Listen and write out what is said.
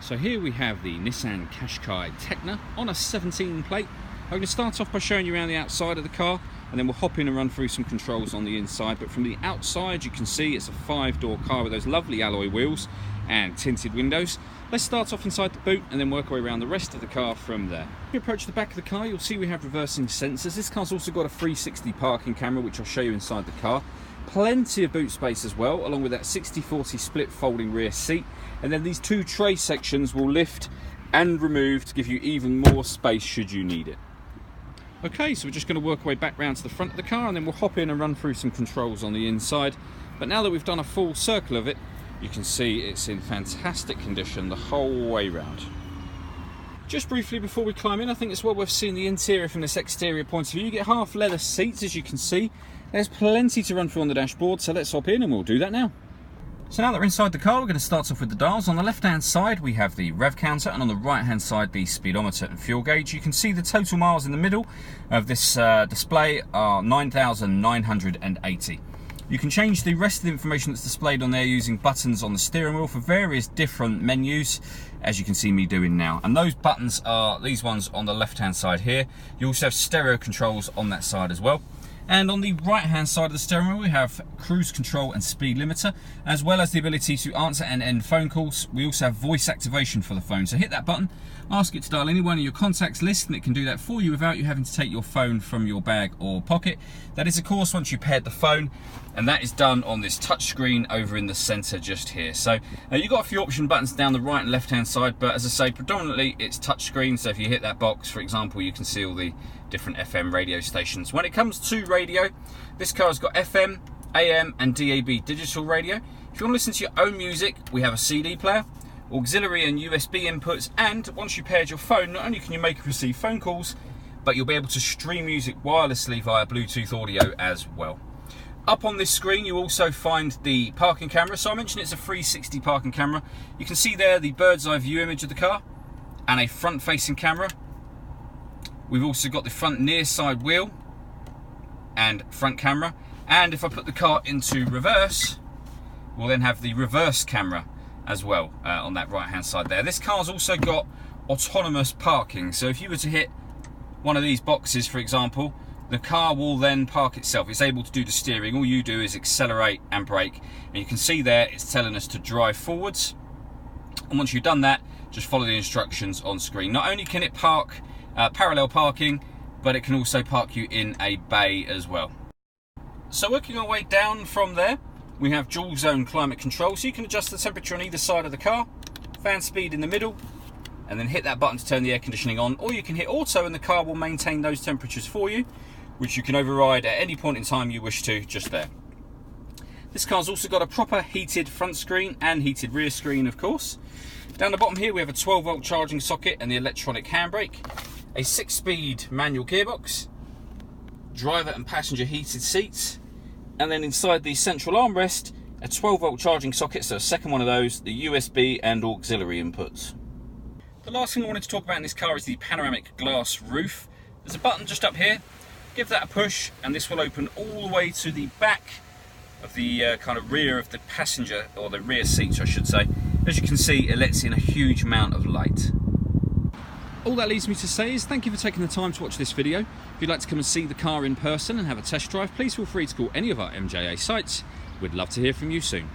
So here we have the Nissan Qashqai Tecna on a 17 plate. I'm going to start off by showing you around the outside of the car, and then we'll hop in and run through some controls on the inside. But from the outside you can see it's a 5-door car with those lovely alloy wheels and tinted windows. Let's start off inside the boot and then work our way around the rest of the car from there. If you approach the back of the car, you'll see we have reversing sensors. This car's also got a 360 parking camera, which I'll show you inside the car. Plenty of boot space as well, along with that 60/40 split folding rear seat. And then these two tray sections will lift and remove to give you even more space should you need it. Okay, so we're just going to work our way back round to the front of the car, and then we'll hop in and run through some controls on the inside. But now that we've done a full circle of it, you can see it's in fantastic condition the whole way round. Just briefly before we climb in, I think it's well worth seeing the interior from this exterior point of view. You get half leather seats, as you can see. There's plenty to run through on the dashboard, so let's hop in and we'll do that now. So now that we're inside the car, we're going to start off with the dials. On the left hand side we have the rev counter, and on the right hand side the speedometer and fuel gauge. You can see the total miles in the middle of this display are 9,980. You can change the rest of the information that's displayed on there using buttons on the steering wheel for various different menus, as you can see me doing now. And those buttons are these ones on the left hand side here. You also have stereo controls on that side as well. And on the right hand side of the steering wheel we have cruise control and speed limiter, as well as the ability to answer and end phone calls. We also have voice activation for the phone, so hit that button, ask it to dial any one of your contacts list, and it can do that for you without you having to take your phone from your bag or pocket. That is of course once you paired the phone, and that is done on this touch screen over in the center just here. So you've got a few option buttons down the right and left hand side, but as I say, predominantly it's touch screen. So if you hit that box, for example, you can see all the different FM radio stations. When it comes to radio, this car has got FM, AM and DAB digital radio. If you want to listen to your own music, we have a CD player, auxiliary and USB inputs, and once you paired your phone, not only can you make and receive phone calls, but you'll be able to stream music wirelessly via Bluetooth audio as well. Up on this screen you also find the parking camera. So I mentioned it's a 360 parking camera. You can see there the bird's eye view image of the car and a front facing camera. We've also got the front near side wheel and front camera, and if I put the car into reverse, we'll then have the reverse camera as well on that right hand side there. This car's also got autonomous parking, so if you were to hit one of these boxes, for example, the car will then park itself. It's able to do the steering. All you do is accelerate and brake, and you can see there it's telling us to drive forwards, and once you've done that, just follow the instructions on screen. Not only can it park parallel parking, but it can also park you in a bay as well. So working our way down from there, we have dual zone climate control, so you can adjust the temperature on either side of the car, fan speed in the middle, and then hit that button to turn the air conditioning on, or you can hit auto and the car will maintain those temperatures for you, which you can override at any point in time you wish to, just there. This car's also got a proper heated front screen and heated rear screen, of course. Down the bottom here we have a 12-volt charging socket and the electronic handbrake, a 6-speed manual gearbox, driver and passenger heated seats, and then inside the central armrest, a 12-volt charging socket, so a second one of those, the USB and auxiliary inputs. The last thing I wanted to talk about in this car is the panoramic glass roof. There's a button just up here, give that a push, and this will open all the way to the back of the kind of rear of the passenger, or the rear seats I should say. As you can see, it lets in a huge amount of light. All that leaves me to say is thank you for taking the time to watch this video. If you'd like to come and see the car in person and have a test drive, please feel free to call any of our MJA sites. We'd love to hear from you soon.